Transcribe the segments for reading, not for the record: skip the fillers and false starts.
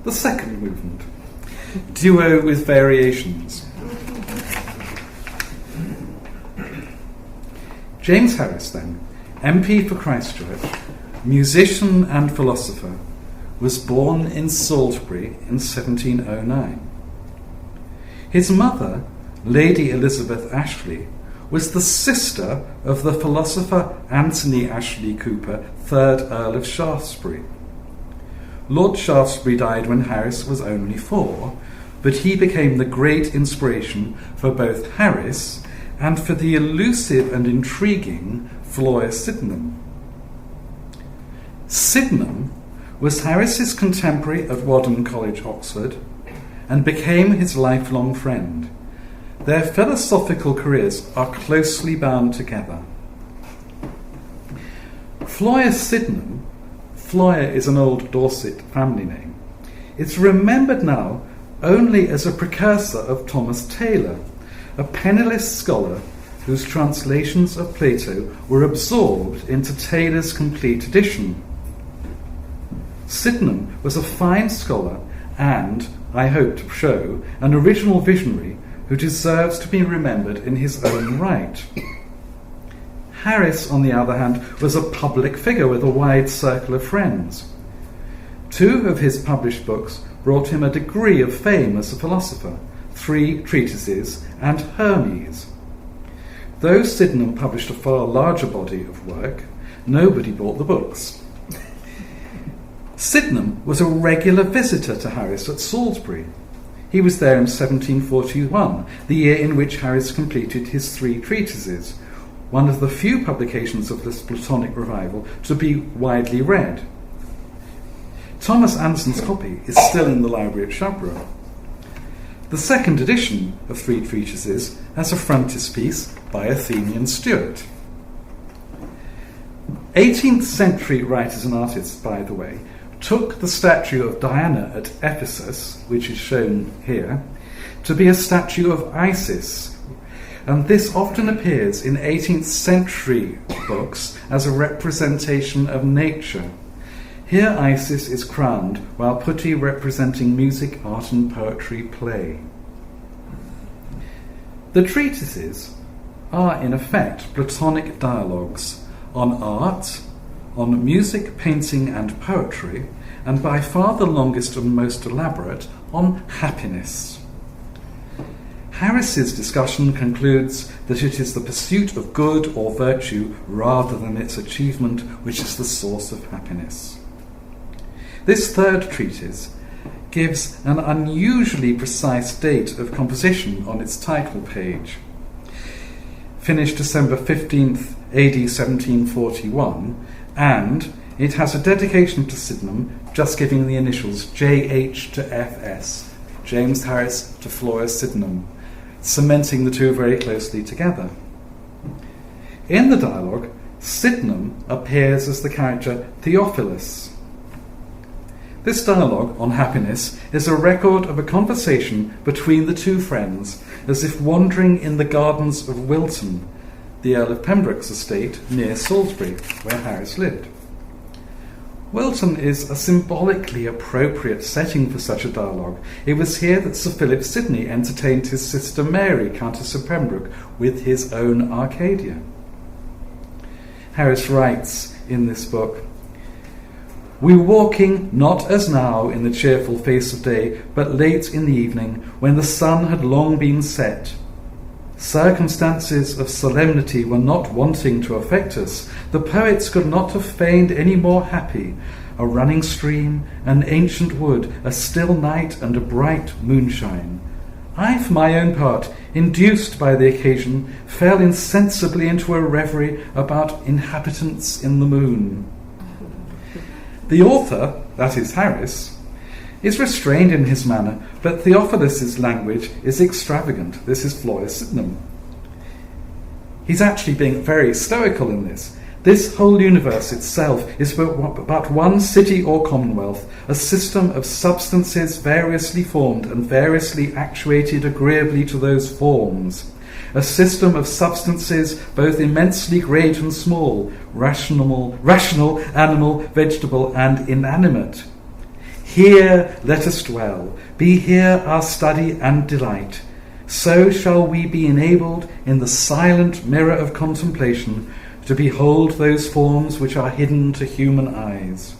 The second movement, duo with variations. James Harris, then, MP for Christchurch, musician and philosopher, was born in Salisbury in 1709. His mother, Lady Elizabeth Ashley, was the sister of the philosopher Anthony Ashley Cooper, 3rd Earl of Shaftesbury. Lord Shaftesbury died when Harris was only 4, but he became the great inspiration for both Harris and for the elusive and intriguing Floyer Sydenham. Sydenham was Harris's contemporary at Wadham College, Oxford, and became his lifelong friend. Their philosophical careers are closely bound together. Floyer Sydenham, Floyer is an old Dorset family name, it's remembered now only as a precursor of Thomas Taylor, a penniless scholar whose translations of Plato were absorbed into Taylor's complete edition. Sydenham was a fine scholar and, I hope to show, an original visionary who deserves to be remembered in his own right. Harris, on the other hand, was a public figure with a wide circle of friends. 2 of his published books brought him a degree of fame as a philosopher, 3 treatises and Hermes. Though Sydenham published a far larger body of work, nobody bought the books. Sydenham was a regular visitor to Harris at Salisbury. He was there in 1741, the year in which Harris completed his 3 treatises, one of the few publications of this Platonic revival to be widely read. Thomas Anson's copy is still in the library at Shugborough. The second edition of 3 treatises has a frontispiece by Athenian Stuart. 18th century writers and artists, by the way, took the statue of Diana at Ephesus, which is shown here, to be a statue of Isis, and this often appears in 18th century books as a representation of nature. Here Isis is crowned, while putti representing music, art and poetry play. The treatises are in effect Platonic dialogues on art, on music, painting and poetry, and by far the longest and most elaborate, on happiness. Harris's discussion concludes that it is the pursuit of good or virtue rather than its achievement which is the source of happiness. This third treatise gives an unusually precise date of composition on its title page. Finished December 15th, AD 1741, and it has a dedication to Sydenham, just giving the initials JH to FS, James Harris to Floyer Sydenham, cementing the 2 very closely together. In the dialogue, Sydenham appears as the character Theophilus. This dialogue on happiness is a record of a conversation between the 2 friends, as if wandering in the gardens of Wilton, the Earl of Pembroke's estate near Salisbury, where Harris lived. Wilton is a symbolically appropriate setting for such a dialogue. It was here that Sir Philip Sidney entertained his sister Mary, Countess of Pembroke, with his own Arcadia. Harris writes in this book, "We were walking, not as now in the cheerful face of day, but late in the evening, when the sun had long been set. Circumstances of solemnity were not wanting to affect us. The poets could not have feigned any more happy. A running stream, an ancient wood, a still night, and a bright moonshine. I, for my own part, induced by the occasion, fell insensibly into a reverie about inhabitants in the moon." The author, that is Harris, is restrained in his manner, but Theophilus's language is extravagant. This is Floyer Sydenham. He's actually being very stoical in this. This whole universe itself is but one city or commonwealth, a system of substances variously formed and variously actuated agreeably to those forms. A system of substances both immensely great and small, rational, animal, vegetable, and inanimate. Here let us dwell, be here our study and delight. So shall we be enabled in the silent mirror of contemplation to behold those forms which are hidden to human eyes.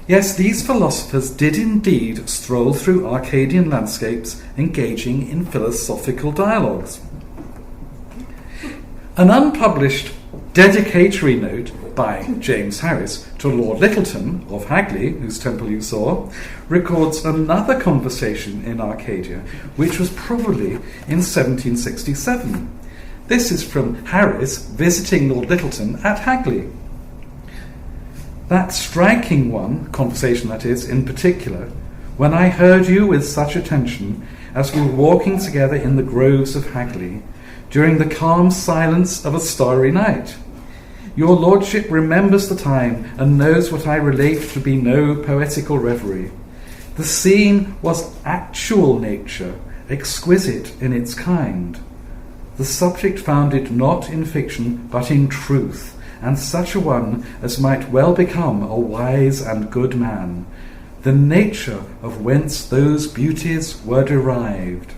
Yes, these philosophers did indeed stroll through Arcadian landscapes, engaging in philosophical dialogues. An unpublished dedicatory note by James Harris to Lord Lyttelton of Hagley, whose temple you saw, records another conversation in Arcadia, which was probably in 1767. This is from Harris visiting Lord Lyttelton at Hagley. That striking conversation that is, in particular, when I heard you with such attention as we were walking together in the groves of Hagley, during the calm silence of a starry night. Your lordship remembers the time and knows what I relate to be no poetical reverie. The scene was actual nature, exquisite in its kind. The subject founded not in fiction, but in truth, and such a one as might well become a wise and good man, the nature of whence those beauties were derived.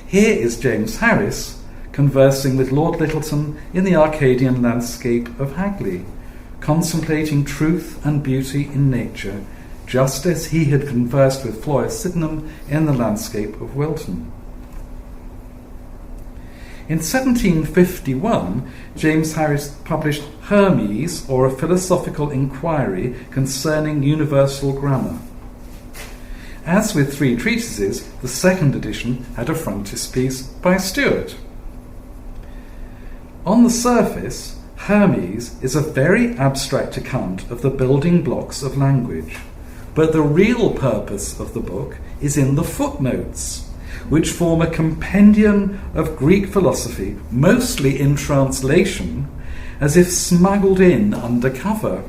Here is James Harris conversing with Lord Lyttelton in the Arcadian landscape of Hagley, contemplating truth and beauty in nature, just as he had conversed with Floyer Sydenham in the landscape of Wilton. In 1751, James Harris published Hermes, or a philosophical inquiry concerning universal grammar. As with three treatises, the second edition had a frontispiece by Stuart. On the surface, Hermes is a very abstract account of the building blocks of language, but the real purpose of the book is in the footnotes, which form a compendium of Greek philosophy, mostly in translation, as if smuggled in under cover.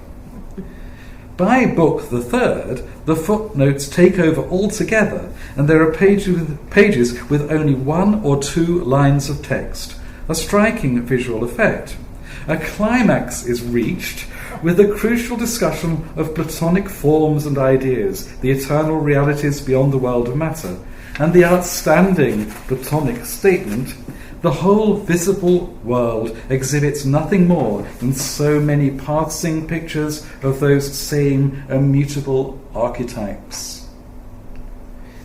By Book the Third, the footnotes take over altogether, and there are pages with only one or two lines of text, a striking visual effect. A climax is reached with a crucial discussion of Platonic forms and ideas, the eternal realities beyond the world of matter, and the outstanding Platonic statement, the whole visible world exhibits nothing more than so many passing pictures of those same immutable archetypes.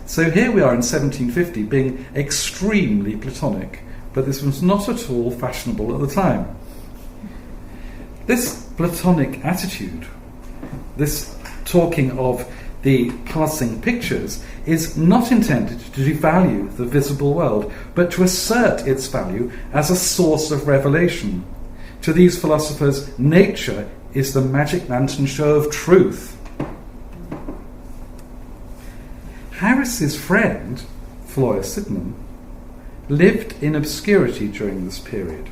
So here we are in 1750 being extremely Platonic, but this was not at all fashionable at the time. This Platonic attitude, this talking of the passing pictures, is not intended to devalue the visible world, but to assert its value as a source of revelation. To these philosophers, nature is the magic lantern show of truth. Harris's friend, Floyer Sydenham, lived in obscurity during this period.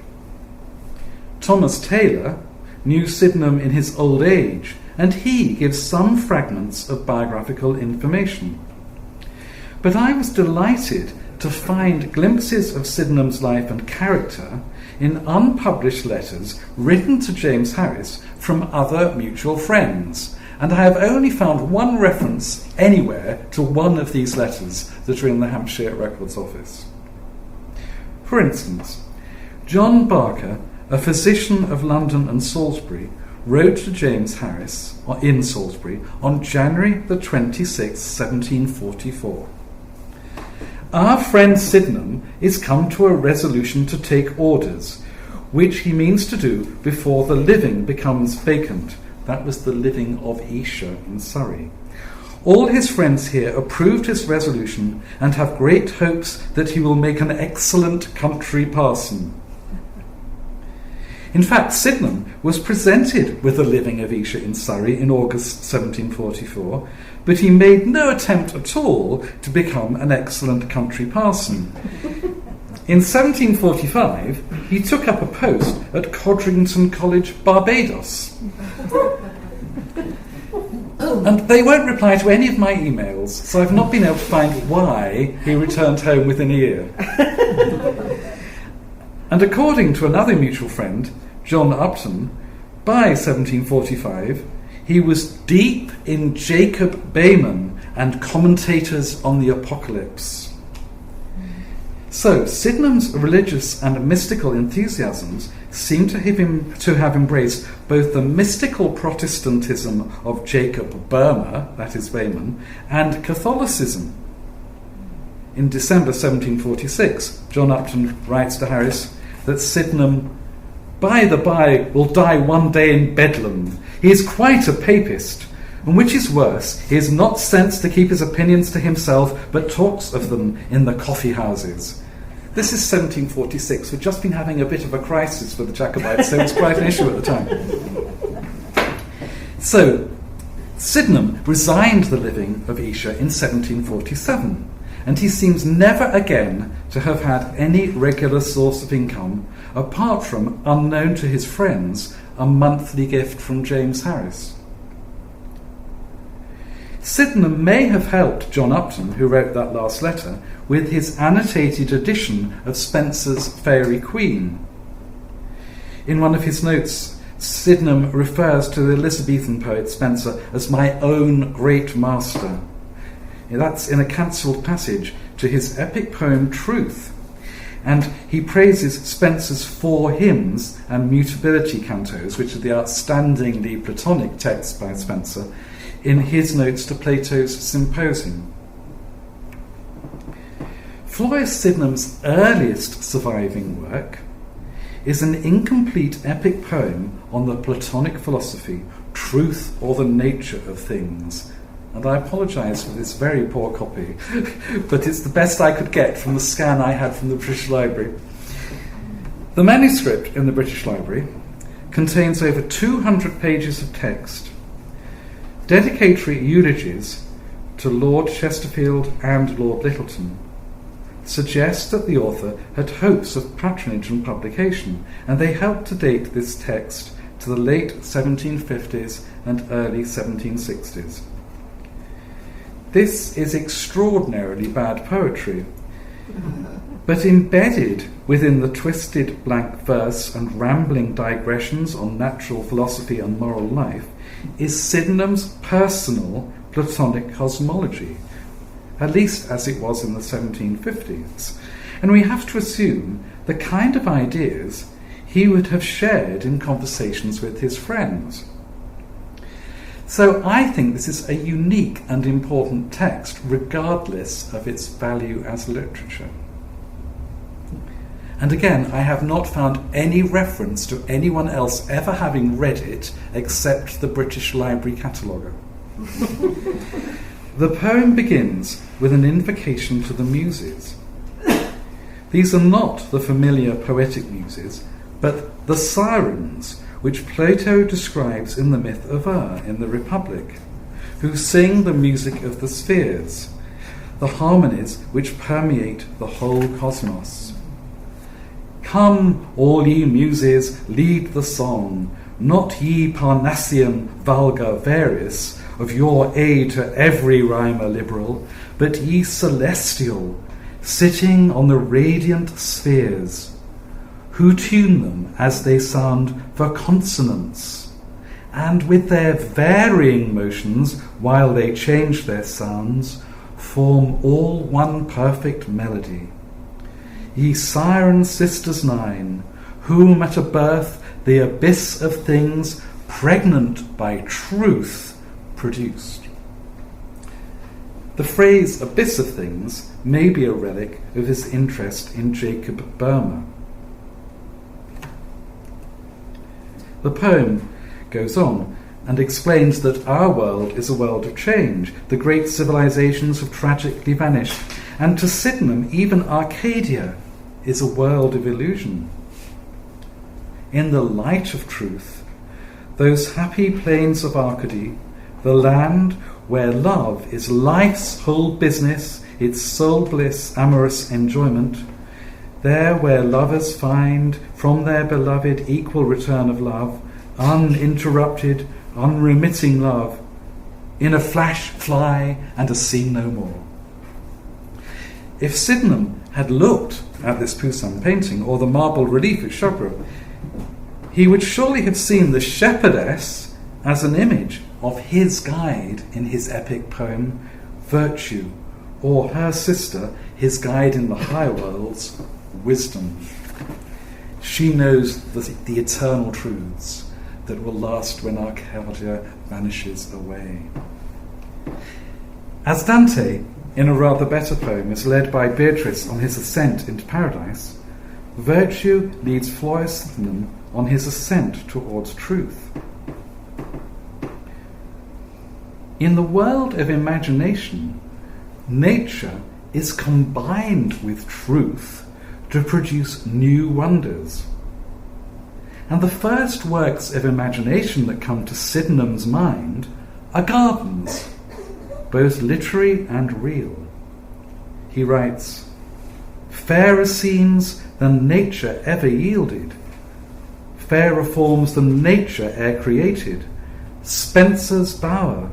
Thomas Taylor knew Sydenham in his old age, and he gives some fragments of biographical information. But I was delighted to find glimpses of Sydenham's life and character in unpublished letters written to James Harris from other mutual friends, and I have only found one reference anywhere to one of these letters that are in the Hampshire Records Office. For instance, John Barker, a physician of London and Salisbury, wrote to James Harris in Salisbury on January the 26th, 1744. Our friend Sydenham is come to a resolution to take orders, which he means to do before the living becomes vacant. That was the living of Esher in Surrey. All his friends here approved his resolution and have great hopes that he will make an excellent country parson. In fact, Sydenham was presented with the living of Esher in Surrey in August 1744, but he made no attempt at all to become an excellent country parson. In 1745, he took up a post at Codrington College, Barbados. And they won't reply to any of my emails, so I've not been able to find why he returned home within a year. And according to another mutual friend, John Upton, by 1745, He was deep in Jacob Behmen and commentators on the Apocalypse. So, Sydenham's religious and mystical enthusiasms seem to have embraced both the mystical Protestantism of Jacob Boehme, that is Behmen, and Catholicism. In December 1746, John Upton writes to Harris that Sydenham, by the by, will die one day in Bedlam. He is quite a papist, and which is worse, he is not sent to keep his opinions to himself, but talks of them in the coffee houses. This is 1746. We'd just been having a bit of a crisis for the Jacobites, so it was quite an issue at the time. So, Sydenham resigned the living of Esher in 1747, and he seems never again to have had any regular source of income, apart from, unknown to his friends, a monthly gift from James Harris. Sydenham may have helped John Upton, who wrote that last letter, with his annotated edition of Spenser's Faerie Queene. In one of his notes, Sydenham refers to the Elizabethan poet Spenser as my own great master. That's in a cancelled passage to his epic poem Truth, and he praises Spenser's 4 hymns and mutability cantos, which are the outstandingly Platonic texts by Spenser, in his notes to Plato's Symposium. Floris Sydenham's earliest surviving work is an incomplete epic poem on the Platonic philosophy, Truth or the Nature of Things. And I apologise for this very poor copy, but it's the best I could get from the scan I had from the British Library. The manuscript in the British Library contains over 200 pages of text, dedicatory eulogies to Lord Chesterfield and Lord Lyttelton, suggest that the author had hopes of patronage and publication, and they help to date this text to the late 1750s and early 1760s. This is extraordinarily bad poetry, but embedded within the twisted blank verse and rambling digressions on natural philosophy and moral life is Sydenham's personal Platonic cosmology, at least as it was in the 1750s, and we have to assume the kind of ideas he would have shared in conversations with his friends. So I think this is a unique and important text, regardless of its value as literature. And again, I have not found any reference to anyone else ever having read it except the British Library cataloguer. The poem begins with an invocation to the Muses. These are not the familiar poetic muses, but the sirens, which Plato describes in the myth of in the Republic, who sing the music of the spheres, the harmonies which permeate the whole cosmos. Come, all ye muses, lead the song, not ye Parnassian vulgar various, of your aid to every rhymer liberal, but ye celestial, sitting on the radiant spheres, who tune them as they sound for consonants, and with their varying motions, while they change their sounds, form all one perfect melody. Ye siren sisters 9, whom at a birth the abyss of things, pregnant by truth, produced. The phrase abyss of things may be a relic of his interest in Jacob Boehme. The poem goes on and explains that our world is a world of change. The great civilizations have tragically vanished, and to Sydenham, even Arcadia is a world of illusion. In the light of truth, those happy plains of Arcadia, the land where love is life's whole business, its sole bliss, amorous enjoyment, there where lovers find from their beloved equal return of love, uninterrupted, unremitting love, in a flash fly and a scene no more. If Sydenham had looked at this Poussin painting or the marble relief at Charbrook, he would surely have seen the shepherdess as an image of his guide in his epic poem, Virtue, or her sister, his guide in the high worlds, Wisdom. She knows the eternal truths that will last when Arcadia vanishes away. As Dante, in a rather better poem, is led by Beatrice on his ascent into paradise, Virtue leads Florian on his ascent towards truth. In the world of imagination, nature is combined with truth to produce new wonders. And the first works of imagination that come to Sydenham's mind are gardens, both literary and real. He writes, "Fairer scenes than nature ever yielded, fairer forms than nature e'er created, Spenser's bower,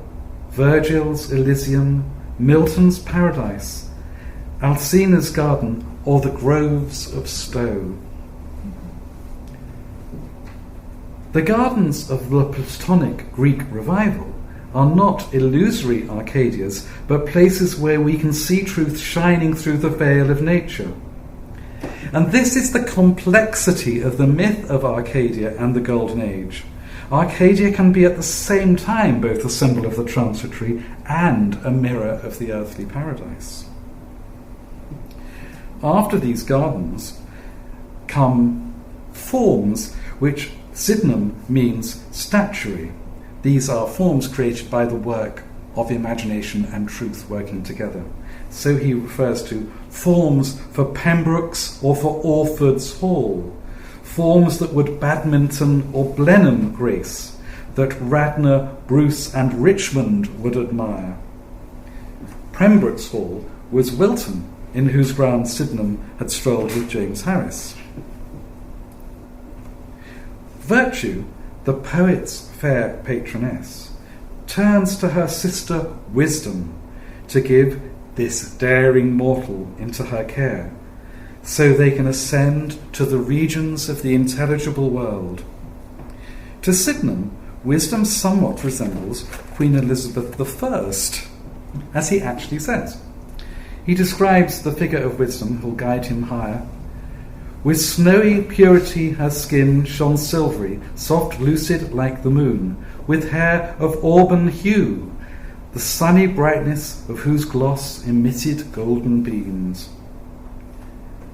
Virgil's Elysium, Milton's paradise, Alcina's garden, or the groves of Stowe." The gardens of the Platonic Greek revival are not illusory Arcadias, but places where we can see truth shining through the veil of nature. And this is the complexity of the myth of Arcadia and the Golden Age. Arcadia can be at the same time both a symbol of the transitory and a mirror of the earthly paradise. After these gardens come forms which Sydenham means statuary. These are forms created by the work of imagination and truth working together. So he refers to forms for Pembroke's or for Orford's Hall, forms that would Badminton or Blenheim grace, that Radnor, Bruce and Richmond would admire. Pembroke's Hall was Wilton, in whose grounds Sydenham had strolled with James Harris. Virtue, the poet's fair patroness, turns to her sister Wisdom to give this daring mortal into her care, so they can ascend to the regions of the intelligible world. To Sydenham, Wisdom somewhat resembles Queen Elizabeth I, as he actually says. He describes the figure of Wisdom who'll guide him higher. "With snowy purity her skin shone silvery, soft lucid like the moon, with hair of auburn hue, the sunny brightness of whose gloss emitted golden beams."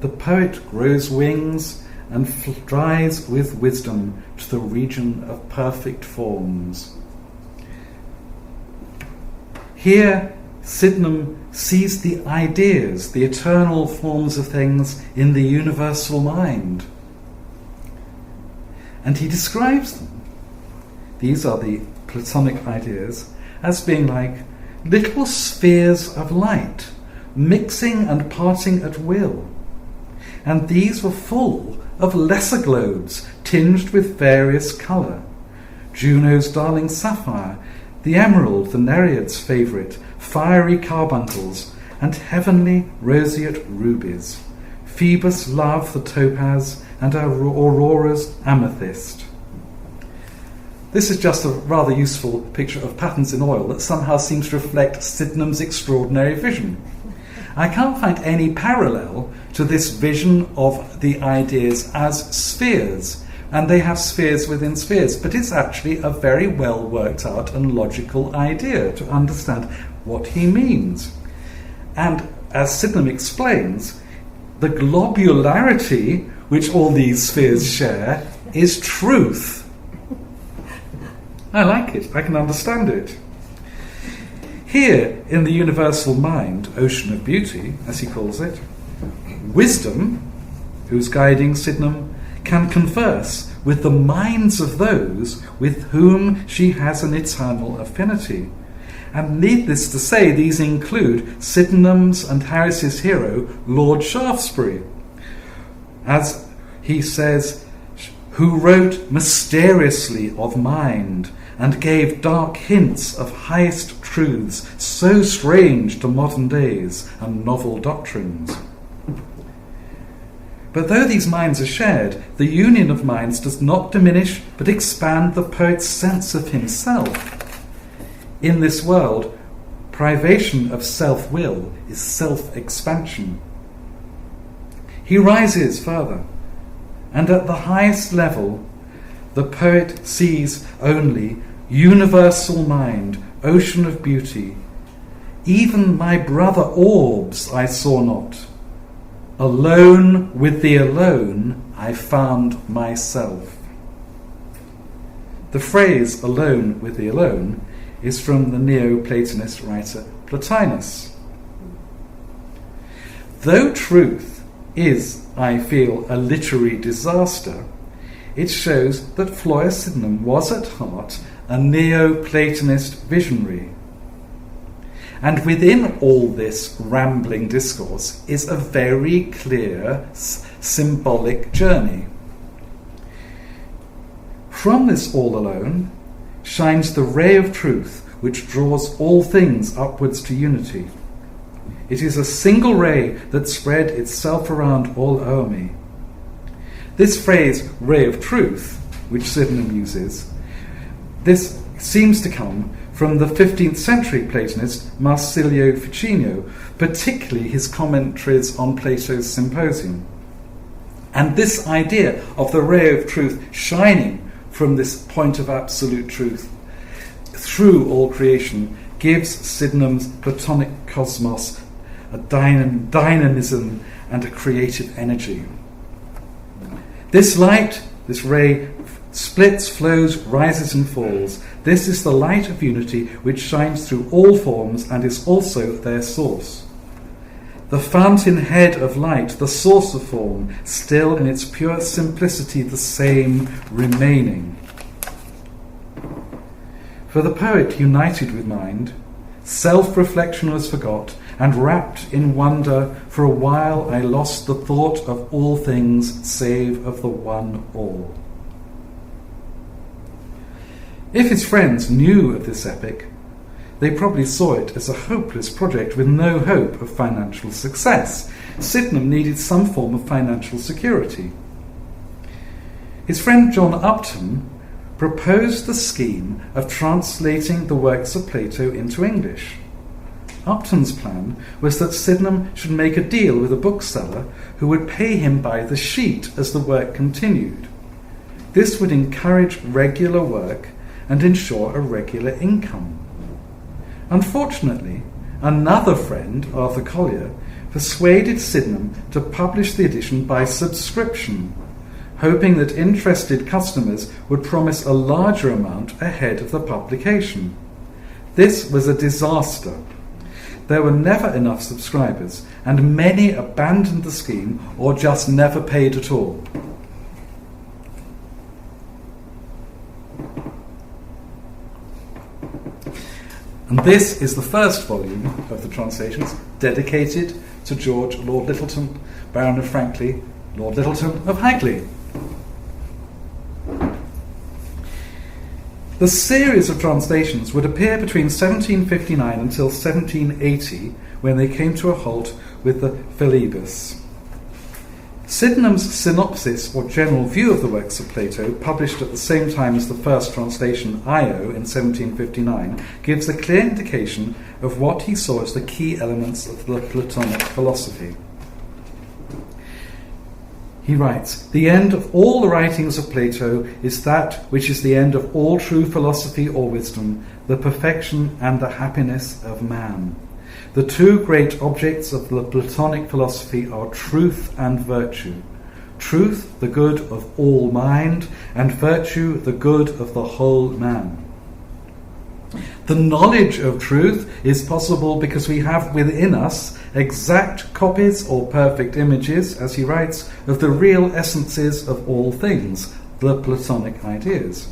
The poet grows wings and flies with wisdom to the region of perfect forms. Here, Sydenham sees the ideas, the eternal forms of things in the universal mind. And he describes them, these are the Platonic ideas, as being like little spheres of light, mixing and parting at will. And these were full of lesser globes, tinged with various colour. Juno's darling sapphire, the emerald, the Nereid's favourite, fiery carbuncles, and heavenly roseate rubies. Phoebus' love, the topaz, and Aurora's amethyst. This is just a rather useful picture of patterns in oil that somehow seems to reflect Sydenham's extraordinary vision. I can't find any parallel to this vision of the ideas as spheres, and they have spheres within spheres, but it's actually a very well worked out and logical idea to understand what he means. And as Sydenham explains, the globularity which all these spheres share is truth. I like it, I can understand it. Here, in the universal mind, ocean of beauty, as he calls it, Wisdom, who's guiding Sydenham, can converse with the minds of those with whom she has an eternal affinity. And needless to say, these include Sydenham's and Harris's hero, Lord Shaftesbury, as he says, who wrote mysteriously of mind and gave dark hints of highest truths so strange to modern days and novel doctrines. But though these minds are shared, the union of minds does not diminish but expand the poet's sense of himself. In this world, privation of self-will is self-expansion. He rises further, and at the highest level, the poet sees only universal mind, ocean of beauty. Even my brother orbs I saw not. Alone with the alone I found myself. The phrase alone with the alone is from the Neoplatonist writer Plotinus. Though truth is, I feel, a literary disaster, it shows that Floyer Sydenham was at heart a Neoplatonist visionary. And within all this rambling discourse is a very clear symbolic journey. From this all alone shines the ray of truth which draws all things upwards to unity. It is a single ray that spread itself around all o'er me. This phrase, ray of truth, which Sydenham uses, this seems to come from the 15th century Platonist Marsilio Ficino, particularly his commentaries on Plato's Symposium. And this idea of the ray of truth shining from this point of absolute truth through all creation gives Sydenham's Platonic cosmos a dynamism and a creative energy. This light, this ray, splits, flows, rises and falls. This is the light of unity which shines through all forms and is also their source. The fountain-head of light, the source of form, still in its pure simplicity the same remaining. For the poet united with mind, self-reflection was forgot, and wrapped in wonder, for a while I lost the thought of all things save of the one all. If his friends knew of this epic, they probably saw it as a hopeless project with no hope of financial success. Sydenham needed some form of financial security. His friend John Upton proposed the scheme of translating the works of Plato into English. Upton's plan was that Sydenham should make a deal with a bookseller who would pay him by the sheet as the work continued. This would encourage regular work and ensure a regular income. Unfortunately, another friend, Arthur Collier, persuaded Sydenham to publish the edition by subscription, hoping that interested customers would promise a larger amount ahead of the publication. This was a disaster. There were never enough subscribers, and many abandoned the scheme or just never paid at all. And this is the first volume of the translations dedicated to George Lord Lyttelton, Baron of Franklin, Lord Lyttelton of Hagley. The series of translations would appear between 1759 until 1780, when they came to a halt with the Philebus. Sydenham's synopsis or general view of the works of Plato, published at the same time as the first translation, Io, in 1759, gives a clear indication of what he saw as the key elements of the Platonic philosophy. He writes, "The end of all the writings of Plato is that which is the end of all true philosophy or wisdom, the perfection and the happiness of man. The two great objects of the Platonic philosophy are truth and virtue. Truth, the good of all mind, and virtue, the good of the whole man. The knowledge of truth is possible because we have within us exact copies or perfect images, as he writes, of the real essences of all things, the Platonic ideas.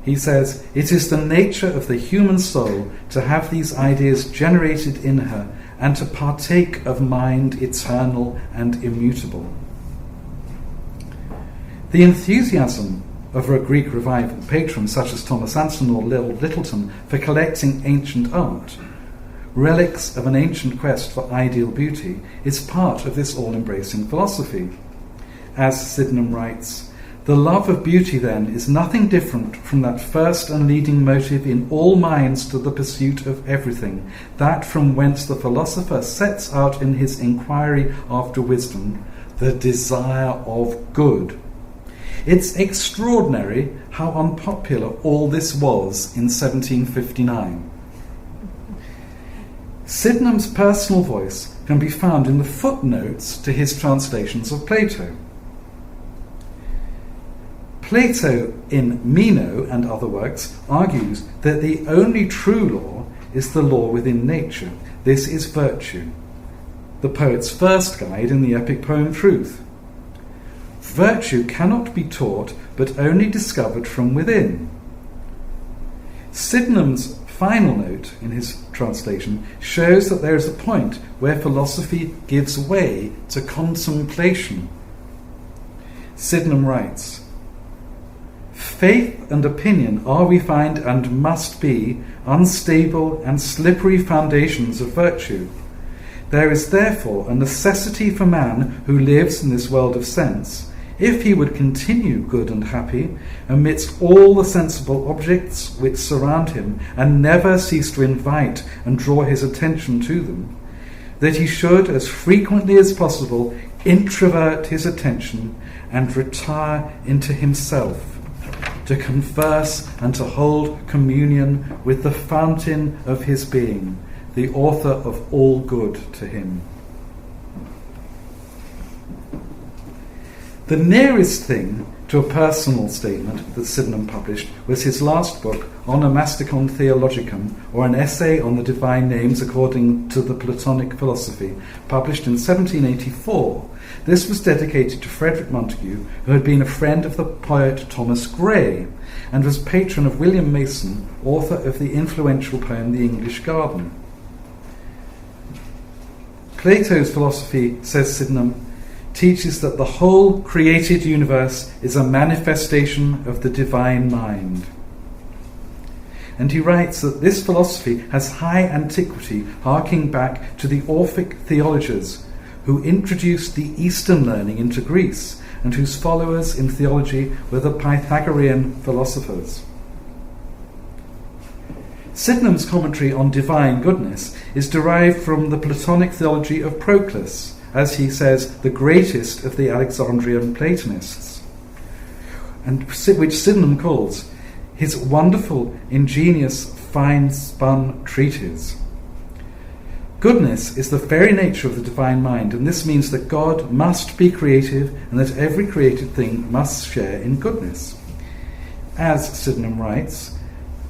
He says, it is the nature of the human soul to have these ideas generated in her and to partake of mind eternal and immutable. The enthusiasm of a Greek revival patron such as Thomas Anson or Lord Lyttelton for collecting ancient art relics of an ancient quest for ideal beauty, is part of this all-embracing philosophy. As Sydenham writes, "The love of beauty, then, is nothing different from that first and leading motive in all minds to the pursuit of everything, that from whence the philosopher sets out in his inquiry after wisdom, the desire of good." It's extraordinary how unpopular all this was in 1759. Sydenham's personal voice can be found in the footnotes to his translations of Plato. Plato, in Meno and other works, argues that the only true law is the law within nature. This is virtue, the poet's first guide in the epic poem Truth. Virtue cannot be taught, but only discovered from within. Sydenham's final note in his translation shows that there is a point where philosophy gives way to contemplation. Sydenham writes, "Faith and opinion are, we find, and must be, unstable and slippery foundations of virtue. There is therefore a necessity for man who lives in this world of sense, if he would continue good and happy, amidst all the sensible objects which surround him, and never cease to invite and draw his attention to them, that he should, as frequently as possible, introvert his attention and retire into himself, to converse and to hold communion with the fountain of his being, the author of all good to him." The nearest thing to a personal statement that Sydenham published was his last book, Onomasticon Theologicum, or an essay on the divine names according to the Platonic philosophy, published in 1784. This was dedicated to Frederick Montagu, who had been a friend of the poet Thomas Gray, and was patron of William Mason, author of the influential poem The English Garden. Plato's philosophy, says Sydenham, teaches that the whole created universe is a manifestation of the divine mind. And he writes that this philosophy has high antiquity, harking back to the Orphic theologians who introduced the Eastern learning into Greece, and whose followers in theology were the Pythagorean philosophers. Sydenham's commentary on divine goodness is derived from the Platonic theology of Proclus, as he says, the greatest of the Alexandrian Platonists, and which Sydenham calls his wonderful, ingenious, fine-spun treatise. Goodness is the very nature of the divine mind, and this means that God must be creative and that every created thing must share in goodness. As Sydenham writes,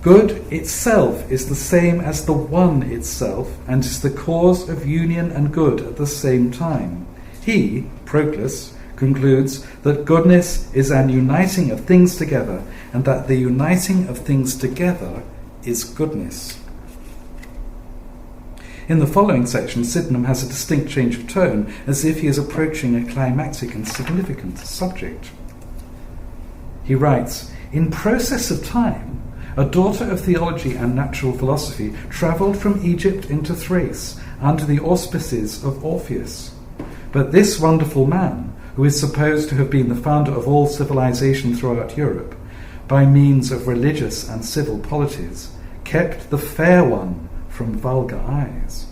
good itself is the same as the one itself, and is the cause of union and good at the same time. He, Proclus, concludes that goodness is an uniting of things together, and that the uniting of things together is goodness. In the following section, Sydenham has a distinct change of tone, as if he is approaching a climactic and significant subject. He writes, "In process of time, a daughter of theology and natural philosophy travelled from Egypt into Thrace under the auspices of Orpheus. But this wonderful man, who is supposed to have been the founder of all civilization throughout Europe, by means of religious and civil polities, kept the fair one from vulgar eyes."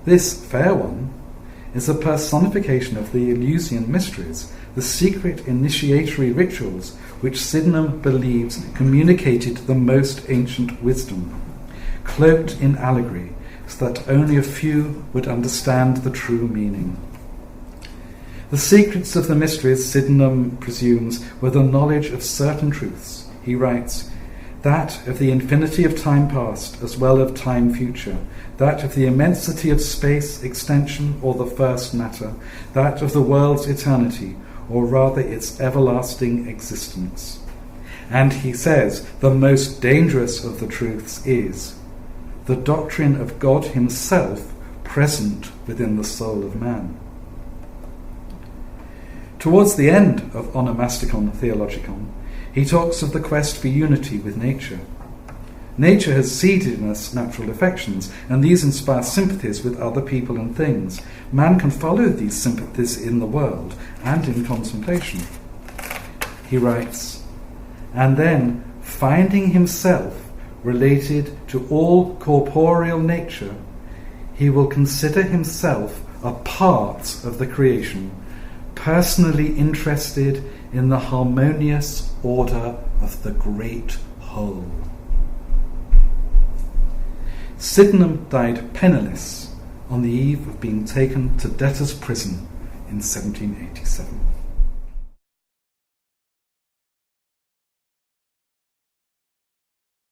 This fair one is a personification of the Eleusinian mysteries, the secret initiatory rituals which Sydenham believes communicated the most ancient wisdom, cloaked in allegory, so that only a few would understand the true meaning. The secrets of the mysteries, Sydenham presumes, were the knowledge of certain truths. He writes, that of the infinity of time past as well of time future, that of the immensity of space, extension, or the first matter, that of the world's eternity, or rather its everlasting existence. And he says the most dangerous of the truths is the doctrine of God himself present within the soul of man. Towards the end of Onomasticon Theologicon, he talks of the quest for unity with nature. Nature has seeded in us natural affections, and these inspire sympathies with other people and things. Man can follow these sympathies in the world and in contemplation. He writes, and then, finding himself related to all corporeal nature, he will consider himself a part of the creation, personally interested in the harmonious order of the great whole. Sydenham died penniless on the eve of being taken to debtor's prison in 1787.